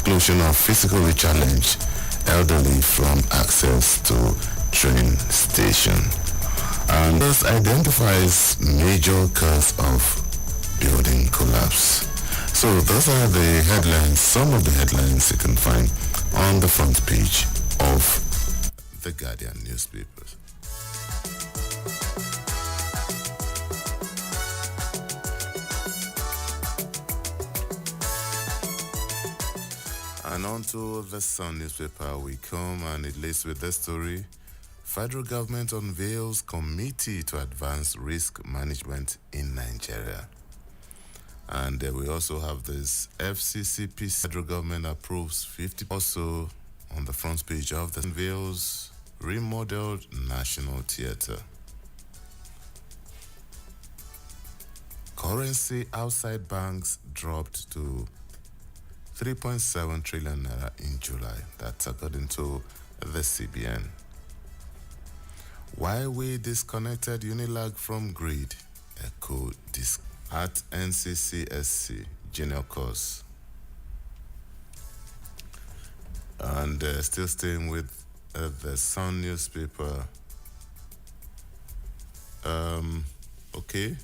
exclusion of physically challenged elderly from access to train station. And this identifies major cause of building collapse. So those are the headlines, some of the headlines you can find on the front page of the Guardian newspapers. And on to the Sun newspaper we come, and it leads with this story. Federal government unveils committee to advance risk management in Nigeria. And we also have this FCCP. Federal government approves 50. Also on the front page of the unveils remodeled National Theatre. Currency outside banks dropped to 3.7 trillion naira in July. That's according to the CBN. Why we disconnected Unilag from grid? Echo disc at NCCSC junior course. And still staying with the Sun newspaper. Okay.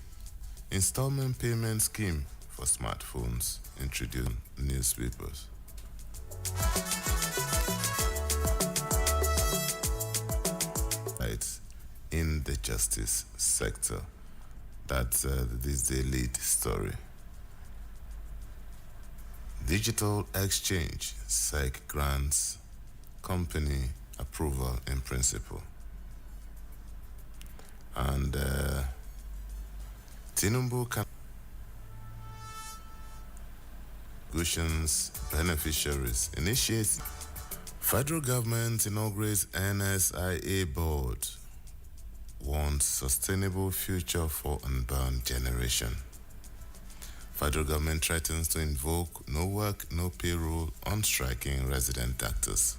Installment payment scheme for smartphones introduced newspapers. Right in the justice sector. That's this the lead story. Digital exchange, SEC grants company approval in principle. And Tinubu can beneficiaries initiate. Federal government inaugurates NSIA board. Wants sustainable future for unbound generation. Federal government threatens to invoke no work, no pay rule on striking resident doctors.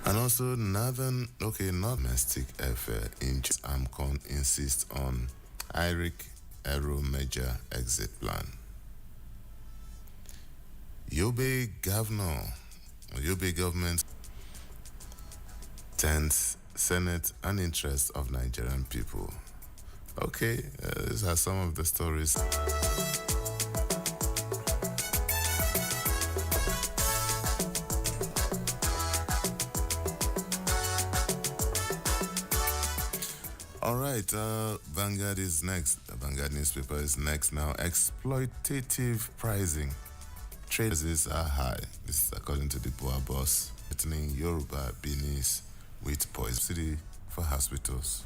And also not domestic affair in AMCON insists on IRIC Aero major exit plan. Yobe government 10th Senate and interest of Nigerian people. Okay, these are some of the stories. All right, Vanguard is next. The Vanguard newspaper is next now. Exploitative pricing. Prices are high. This is according to the Boa boss. Threatening Yoruba Benis with poison for hospitals.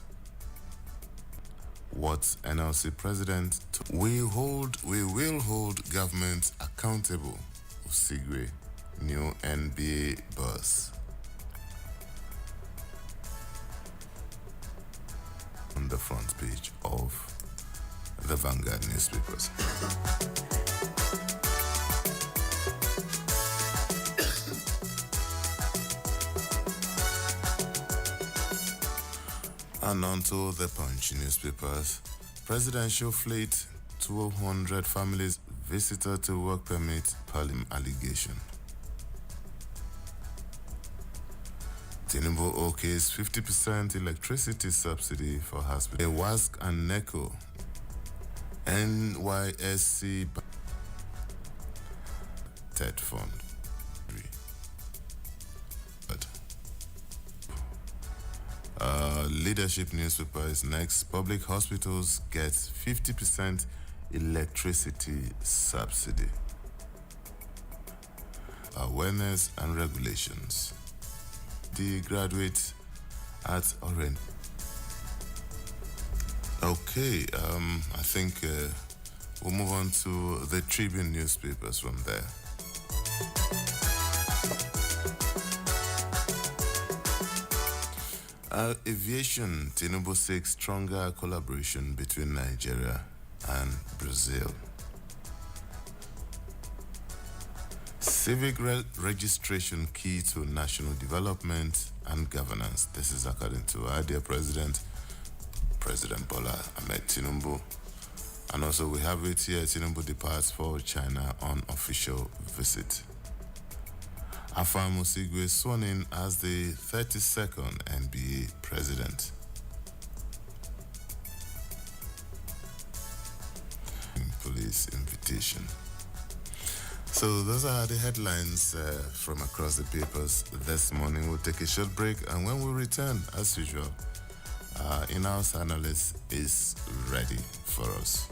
What's NLC president? We will hold government accountable. Osigwe, new NBA boss. On the front page of the Vanguard newspapers. And on to the Punch newspapers. Presidential fleet, 200 families visitor to work permit, Palim allegation. Tinubu OK's 50% electricity subsidy for hospitals. WASC and NECO. NYSC TED Fund. Leadership newspaper is next. Public hospitals get 50% electricity subsidy. Awareness and regulations. The graduate at Orange. Okay, I think we'll move on to the Tribune newspapers from there. Aviation, Tinubu seeks stronger collaboration between Nigeria and Brazil. Civic registration key to national development and governance. This is according to our dear President Bola Ahmed Tinubu. And also we have it here, Tinubu departs for China on official visit. Afam Osigwe sworn in as the 32nd NBA president. Police invitation. So those are the headlines from across the papers this morning. We'll take a short break, and when we return, as usual, in-house analyst is ready for us.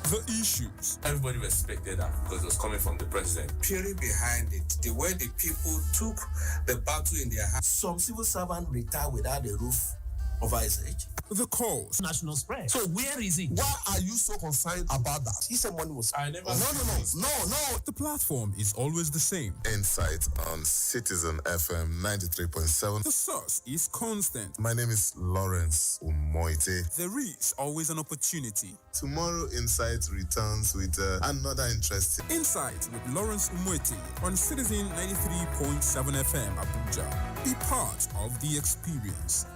The issues. Everybody respected that because it was coming from the president. Theory behind it, the way the people took the battle in their hands. Some civil servant retired without a roof over his head. The cause. National spread. So where is it? Why are you so concerned about that? He said money was. I never. No. The platform is always the same. Insight on Citizen FM 93.7. The source is constant. My name is Lawrence Umoite. There is always an opportunity. Tomorrow, Insight returns with another interesting. Insight with Lawrence Umoite on Citizen 93.7 FM Abuja. Be part of the experience.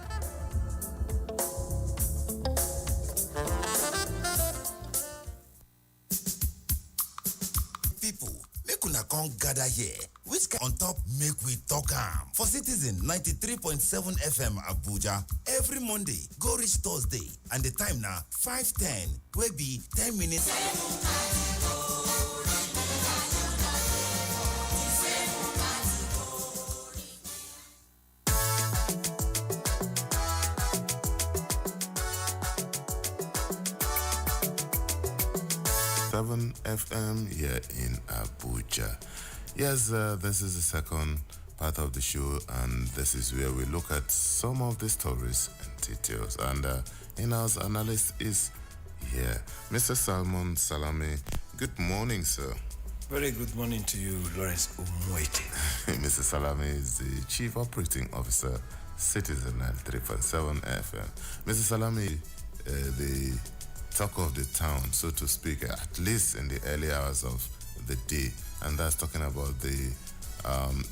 Come gather here. Which on top make we talk for Citizen 93.7 FM Abuja. Every Monday, go reach Thursday. And the time now, 5:10. Will be 10 minutes. 7 FM here in Abuja. Yes, this is the second part of the show, and this is where we look at some of the stories and details. And in-house analyst is here, Mr. Salmon Salame. Good morning, sir. Very good morning to you, Lawrence Umoite. Mr. Salame is the Chief Operating Officer, Citizen 93.7 FM. Mr. Salame, the talk of the town, so to speak, at least in the early hours of the day, and that's talking about the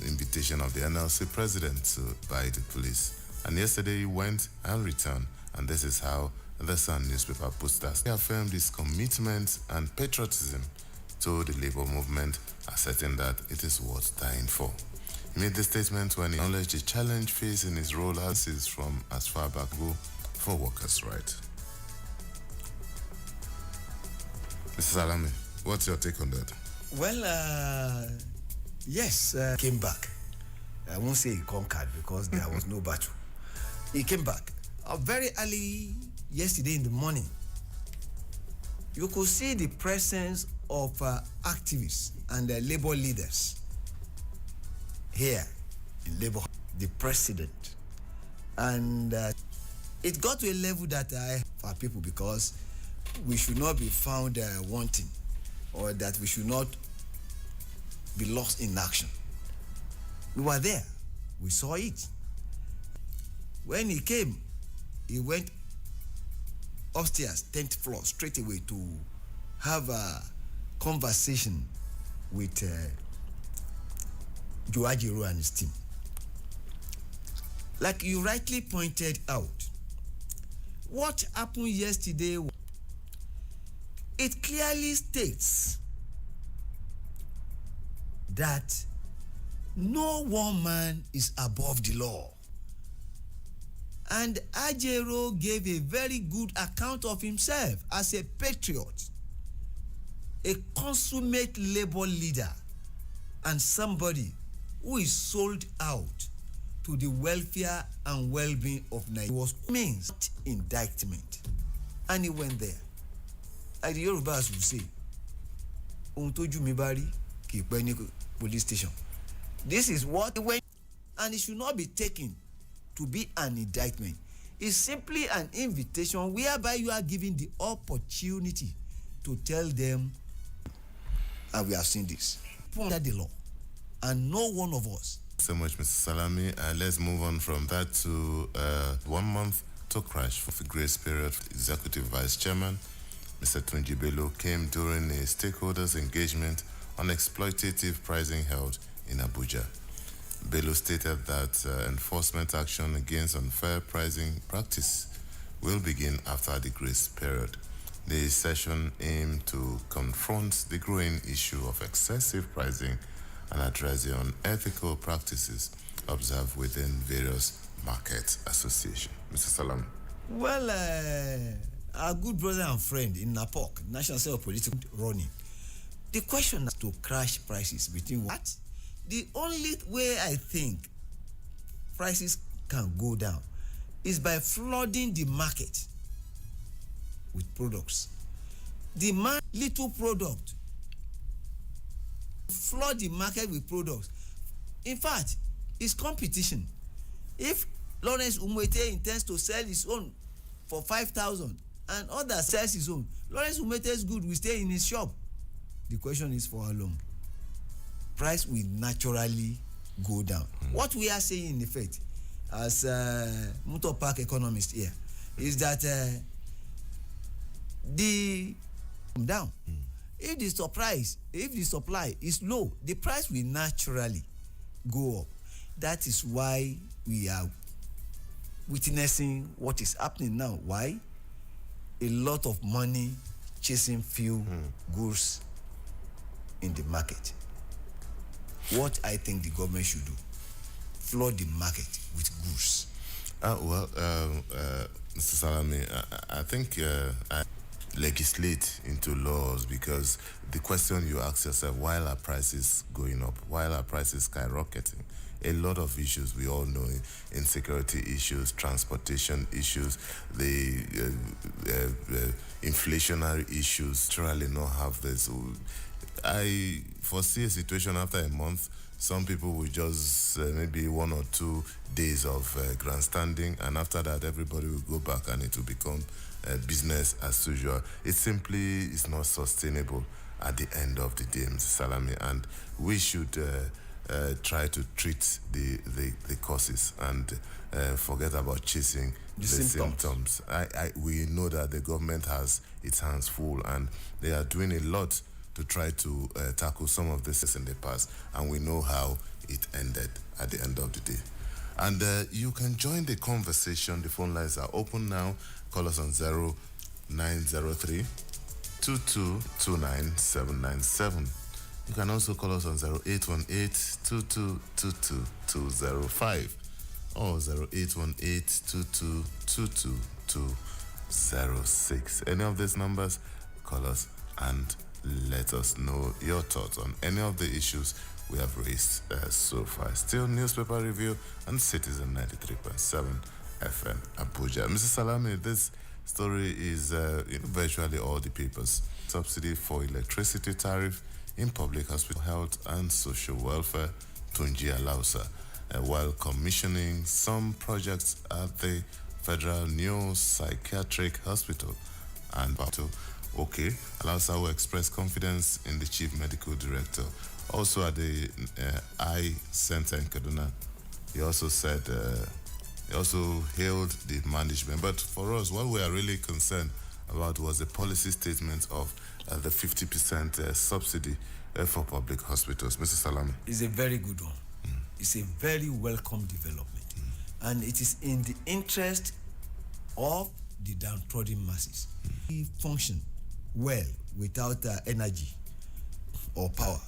invitation of the NLC president to buy the police. And yesterday he went and returned, and this is how the Sun newspaper puts that. He affirmed his commitment and patriotism to the labor movement, asserting that it is worth dying for. He made the statement when he acknowledged the challenge facing his role as is from as far back ago for workers' rights. Mr. Salame, what's your take on that? Well, yes, came back. I won't say he conquered because there was no battle. He came back very early yesterday in the morning. You could see the presence of activists and labor leaders here in labor, the president. And it got to a level that for people, because we should not be found wanting, or that we should not be lost in action. We were there. We saw it. When he came, he went upstairs, 10th floor, straight away to have a conversation with Joe Ajaero and his team. Like you rightly pointed out, what happened yesterday, it clearly states that no one man is above the law. And Ajero gave a very good account of himself as a patriot, a consummate labor leader, and somebody who is sold out to the welfare and well-being of Nigeria. It was means indictment, and he went there. Like the Yorubas will say, ohun tójú mi bá rí kì í pẹ́ ní police station. This is what he went, and it should not be taken to be an indictment. It's simply an invitation whereby you are given the opportunity to tell them, and we have seen this, under the law, and no one of us. So much, Mr. Salami. Let's move on from that to 1 month to crash for the grace period. Executive Vice Chairman, Mr. Tunji Bello, came during a stakeholders engagement on exploitative pricing held in Abuja. Bello stated that enforcement action against unfair pricing practice will begin after the grace period. The session aimed to confront the growing issue of excessive pricing and address the unethical practices observed within various market associations. Mr. Salam. Well, our good brother and friend in NAPOC, National Center of Political Running, the question is to crash prices between what? The only way I think prices can go down is by flooding the market with products. Demand little product. Flood the market with products. In fact, it's competition. If Lawrence Umwete intends to sell his own for 5,000 and others sells his own, Lawrence Umwete's good will stay in his shop. The question is for how long? Price will naturally go down. What we are saying in effect, as Motor Park economist here, is that the down. If the supply is low, the price will naturally go up. That is why we are witnessing what is happening now. Why? A lot of money chasing few goods in the market. What I think the government should do, flood the market with goods. Mr. Salami, I think I legislate into laws, because the question you ask yourself, why are prices going up? Why are prices skyrocketing? A lot of issues we all know, insecurity issues, transportation issues, the inflationary issues, truly not have this. I foresee a situation after a month, some people will just maybe 1 or 2 days of grandstanding, and after that everybody will go back and it will become business as usual. It simply is not sustainable at the end of the day, Mr. Salami, and we should try to treat the causes and forget about chasing the symptoms. We know that the government has its hands full, and they are doing a lot to try to tackle some of this in the past, and we know how it ended at the end of the day. And you can join the conversation. The phone lines are open now. Call us on 0903 2229797. You can also call us on 0818 2222 205 or 0818 2222 206. Any of these numbers, call us and let us know your thoughts on any of the issues we have raised so far. Still newspaper review and Citizen 93.7 FM Abuja. Mr. Salami, this story is in virtually all the papers. Subsidy for electricity tariff in public hospital health and social welfare, Tunji Alausa, while commissioning some projects at the Federal New Psychiatric Hospital and Battle. Okay, Alausa will express confidence in the Chief Medical Director. Also at the Eye Center in Kaduna, he also said, he also hailed the management. But for us, what we are really concerned about was the policy statement of the 50% subsidy for public hospitals. Mr. Salami. It's a very good one. It's a very welcome development. And it is in the interest of the downtrodden masses. We function well without energy or power.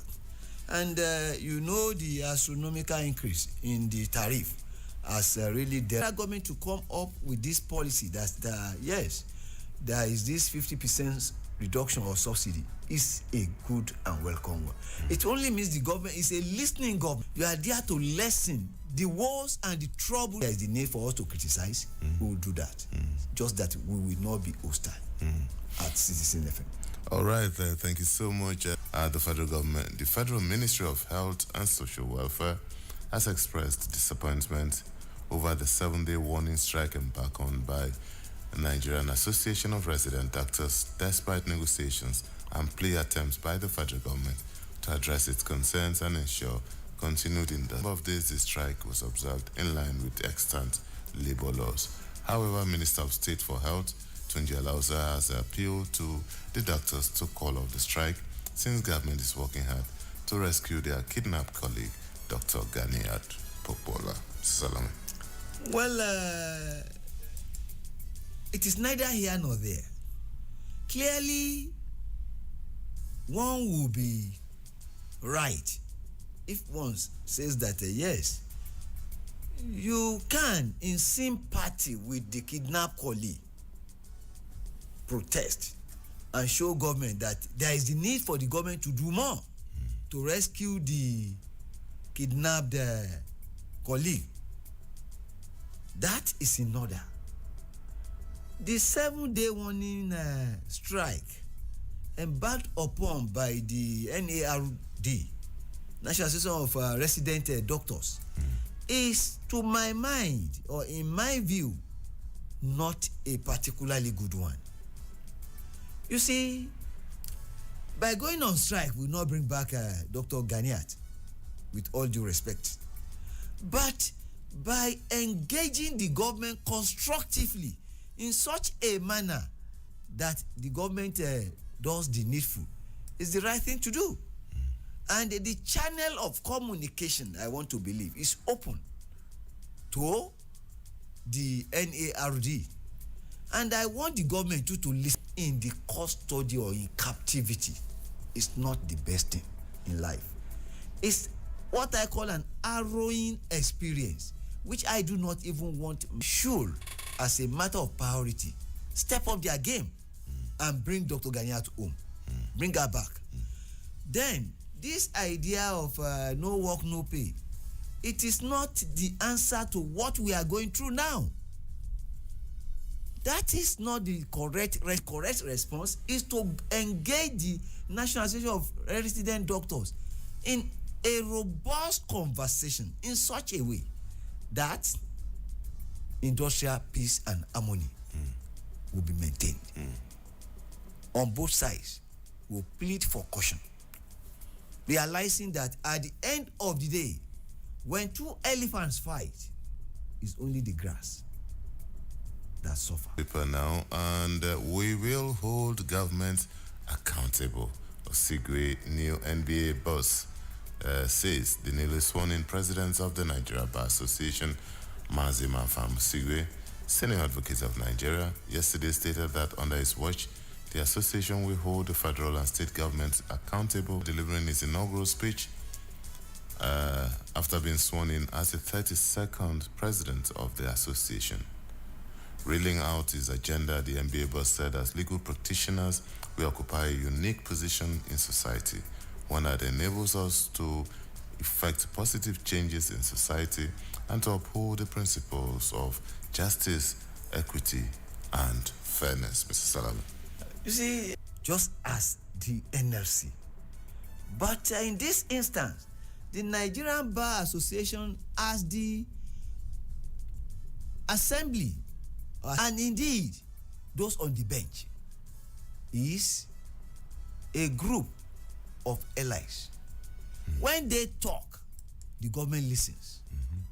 And you know the astronomical increase in the tariff has really the government to come up with this policy that yes, there is this 50% reduction or subsidy is a good and welcome one. It only means the government is a listening government. You are there to lessen the woes and the trouble. There is the need for us to criticize. We will do that. Just that we will not be hostile at Citizen FM. All right, thank you so much. The federal government, the Federal Ministry of Health and Social Welfare has expressed disappointment over the 7-day warning strike embarked on by the Nigerian Association of Resident Doctors, despite negotiations and plea attempts by the federal government to address its concerns and ensure continued industry. Number of days the strike was observed in line with extant labor laws. However, Minister of State for Health, Tunji Alausa, has appealed to the doctors to call off the strike since government is working hard to rescue their kidnapped colleague, Dr. Ganiat Popola. Salome. Well, it is neither here nor there. Clearly, one will be right if one says that yes, you can, in sympathy with the kidnapped colleague, protest and show government that there is the need for the government to do more to rescue the kidnapped colleague. That is in order. The 7-day warning strike embarked upon by the NARD, National Association of Resident Doctors, is, to my mind, or in my view, not a particularly good one. You see, by going on strike will not bring back Dr. Ganiat, with all due respect. But by engaging the government constructively in such a manner that the government does the needful is the right thing to do. And the channel of communication, I want to believe, is open to the NARD. And I want the government to listen. In the custody or in captivity is not the best thing in life. It's what I call an harrowing experience, which I do not even want. Should, as a matter of priority, step up their game and bring Dr. Ganiat home. Bring her back. Then, this idea of no work, no pay, it is not the answer to what we are going through now. That is not the correct response. Is to engage the National Association of Resident Doctors in a robust conversation in such a way that industrial peace and harmony will be maintained. On both sides, will plead for caution, realizing that at the end of the day, when two elephants fight, it's only the grass that suffer. People now, and we will hold government accountable. Osigwe, new NBA boss, says the newly sworn-in president of the Nigeria Bar Association, Mazi Mafam Osigwe, senior advocate of Nigeria, yesterday stated that under his watch, the association will hold the federal and state governments accountable, delivering his inaugural speech after being sworn in as the 32nd president of the association. Reeling out his agenda, the NBA boss said, as legal practitioners, we occupy a unique position in society, one that enables us to effect positive changes in society and to uphold the principles of justice, equity, and fairness. Mr. Salami. You see, just as the NLC, but in this instance, the Nigerian Bar Association as the assembly, and indeed those on the bench, is a group of allies. When they talk, the government listens,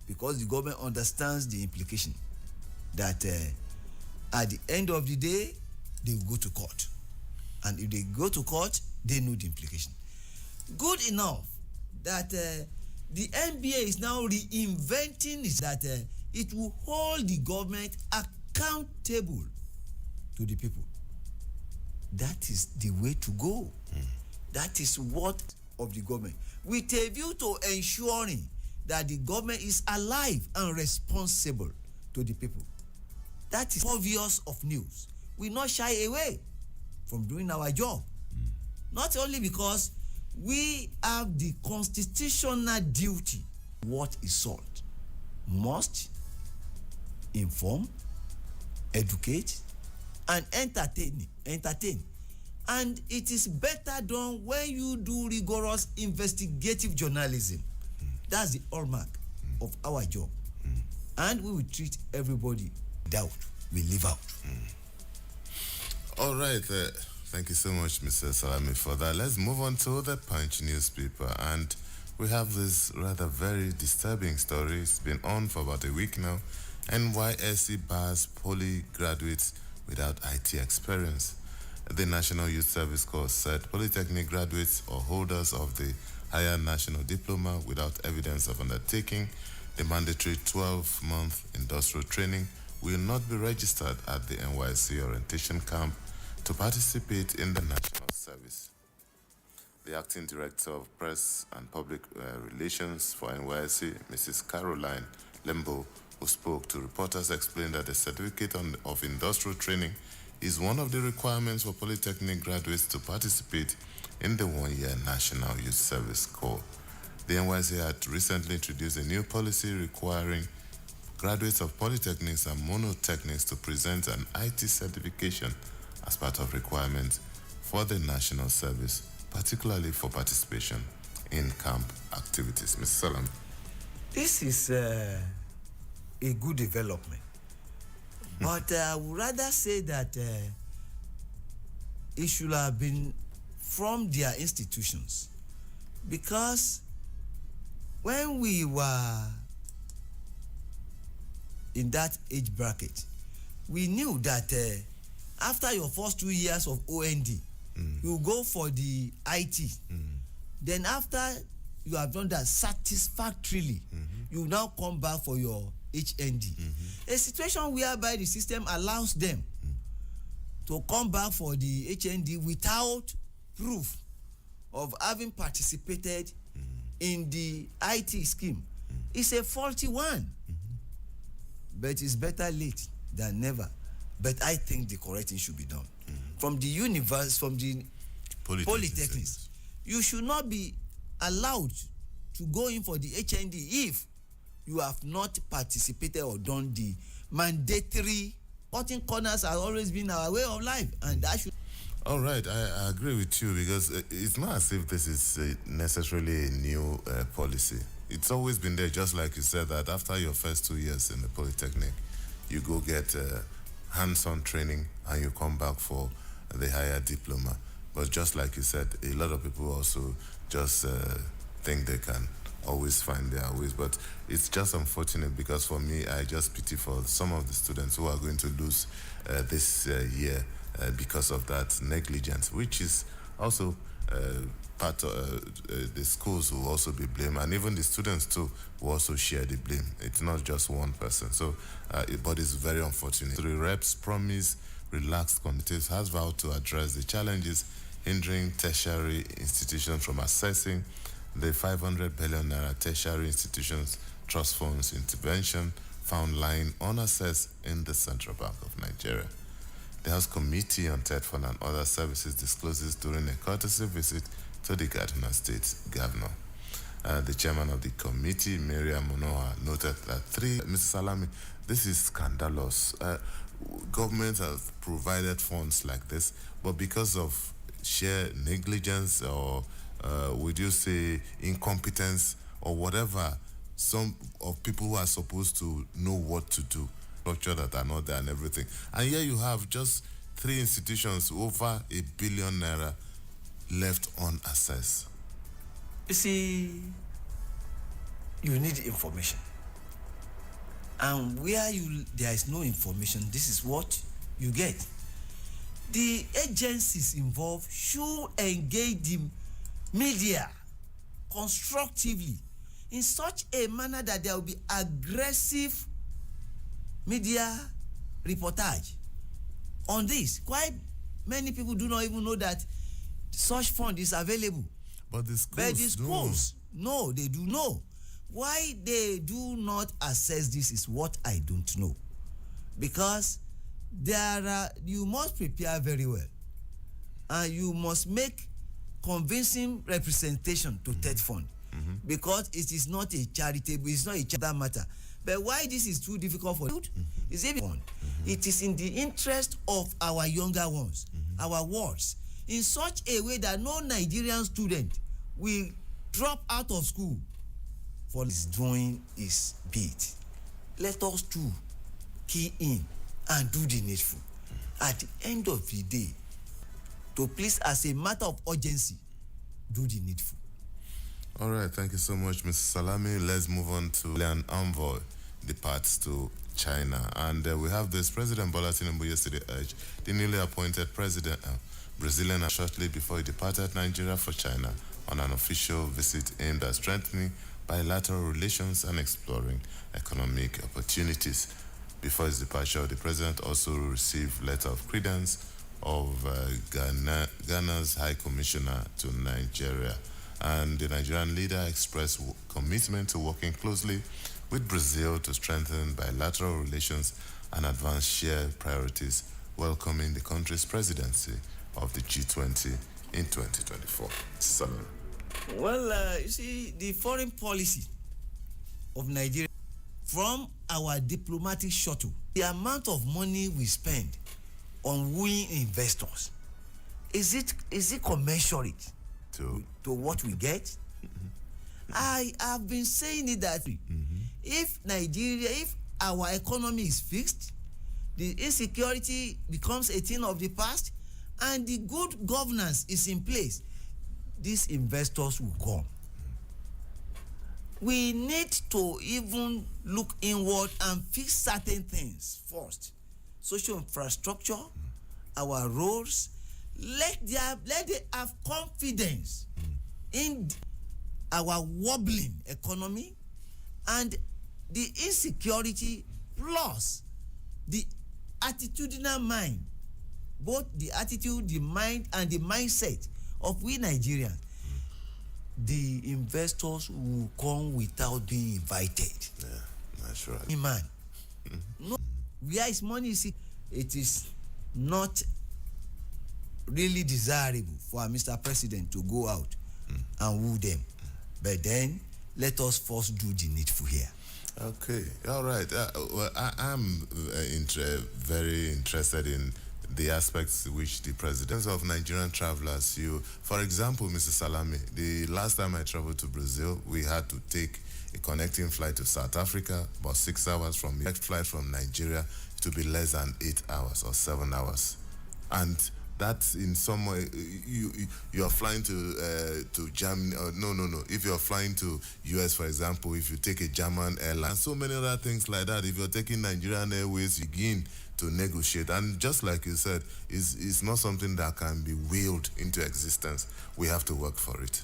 because the government understands the implication that at the end of the day, they will go to court. And if they go to court, they know the implication. Good enough that the NBA is now reinventing it, that it will hold the government accountable to the people. That is the way to go. That is what of the government, with a view to ensuring that the government is alive and responsible to the people. That is obvious of news. We not shy away from doing our job. Not only because we have the constitutional duty. What is sought must inform, educate, and entertain. And it is better done when you do rigorous investigative journalism. That's the hallmark of our job. And we will treat everybody without, we leave out. All right. Thank you so much, Mr. Salami, for that. Let's move on to the Punch newspaper. And we have this rather very disturbing story. It's been on for about a week now. NYSC bars poly graduates without IT experience. The National Youth Service Corps said polytechnic graduates or holders of the higher national diploma without evidence of undertaking the mandatory 12-month industrial training will not be registered at the NYSC orientation camp to participate in the national service. The acting director of press and public relations for NYSC, Mrs. Caroline Lembo, who spoke to reporters, explained that the certificate of industrial training is one of the requirements for polytechnic graduates to participate in the one-year National Youth Service Corps. The NYSC had recently introduced a new policy requiring graduates of polytechnics and monotechnics to present an IT certification as part of requirements for the national service, particularly for participation in camp activities. Mr. Salam. This is a good development. But I would rather say that it should have been from their institutions. Because when we were in that age bracket, we knew that after your first 2 years of OND, you go for the IT. Then after you have done that satisfactorily, you now come back for your HND. A situation whereby the system allows them to come back for the HND without proof of having participated in the IT scheme is a faulty one. But it's better late than never. But I think the correct thing should be done. From the universe, from the polytechnics, you should not be allowed to go in for the HND if you have not participated or done the mandatory. Cutting corners has always been our way of life, and that should. All right, I agree with you, because it's not as if this is necessarily a new policy. It's always been there, just like you said, that after your first 2 years in the polytechnic, you go get hands-on training and you come back for the higher diploma. But just like you said, a lot of people also just think they can always find their ways. But it's just unfortunate, because for me, I just pity for some of the students who are going to lose this year because of that negligence, which is also part of the schools will also be blamed, and even the students too will also share the blame. It's not just one person. So, but it's very unfortunate. The reps promise relaxed conditions, has vowed to address the challenges hindering tertiary institutions from accessing the 500 billion naira tertiary institutions trust funds intervention found lying unassessed in the Central Bank of Nigeria. The House Committee on TED Fund and Other Services discloses during a courtesy visit to the Kaduna State Governor. The chairman of the committee, Mariam Munoha, noted that Mr. Salami, this is scandalous. Government have provided funds like this, but because of sheer negligence or would you say incompetence or whatever, some of people who are supposed to know what to do, structure that are not there and everything. And here you have just 3 institutions, over 1 billion naira left unassessed. You see, you need information. And where there is no information, this is what you get. The agencies involved should engage the media constructively in such a manner that there will be aggressive media reportage on this. Quite many people do not even know that such fund is available. But the schools no, they do know. Why they do not assess this is what I don't know. Because you must prepare very well. And you must make convincing representation to TED Fund. Because it is not a charitable, it's not a that matter. But why this is too difficult for you is it is in the interest of our younger ones, our wards, in such a way that no Nigerian student will drop out of school for doing his bit. Let us too key in and do the needful. At the end of the day, to please, as a matter of urgency, do the needful. All right, thank you so much, Mr. Salami. Let's move on to an envoy departs to China. And we have this. President Bola Tinubu yesterday urged the newly appointed president, Brazilian, shortly before he departed Nigeria for China on an official visit aimed at strengthening bilateral relations and exploring economic opportunities. Before his departure, the president also received letter of credence of Ghana's High Commissioner to Nigeria. And the Nigerian leader expressed commitment to working closely with Brazil to strengthen bilateral relations and advance shared priorities, welcoming the country's presidency of the G20 in 2024. Salam. Well, you see, the foreign policy of Nigeria, from our diplomatic shuttle, the amount of money we spend on wooing investors, is it commensurate to what we get? I have been saying it that if our economy is fixed, the insecurity becomes a thing of the past, and the good governance is in place, these investors will come. We need to even look inward and fix certain things first. Social infrastructure, our roads, let them have confidence in our wobbling economy and the insecurity plus the attitudinal mind, both the attitude, the mind, and the mindset of we Nigerians. The investors will come without being invited. Yeah, that's right. Man, no, where is money? It is not really desirable for Mr. President to go out and woo them. But then, let us first do the needful here. Okay, all right. Well, I'm very interested in the aspects which the presidents of Nigerian travelers, for example, Mr. Salami, the last time I traveled to Brazil, we had to take a connecting flight to South Africa, about 6 hours from the next flight from Nigeria to be less than 8 hours or 7 hours. And that's in some way, you are flying to Germany, no. If you're flying to US, for example, if you take a German airline, and so many other things like that, if you're taking Nigerian Airways, you begin to negotiate. And just like you said, it's not something that can be willed into existence. We have to work for it.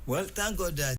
Well, thank God that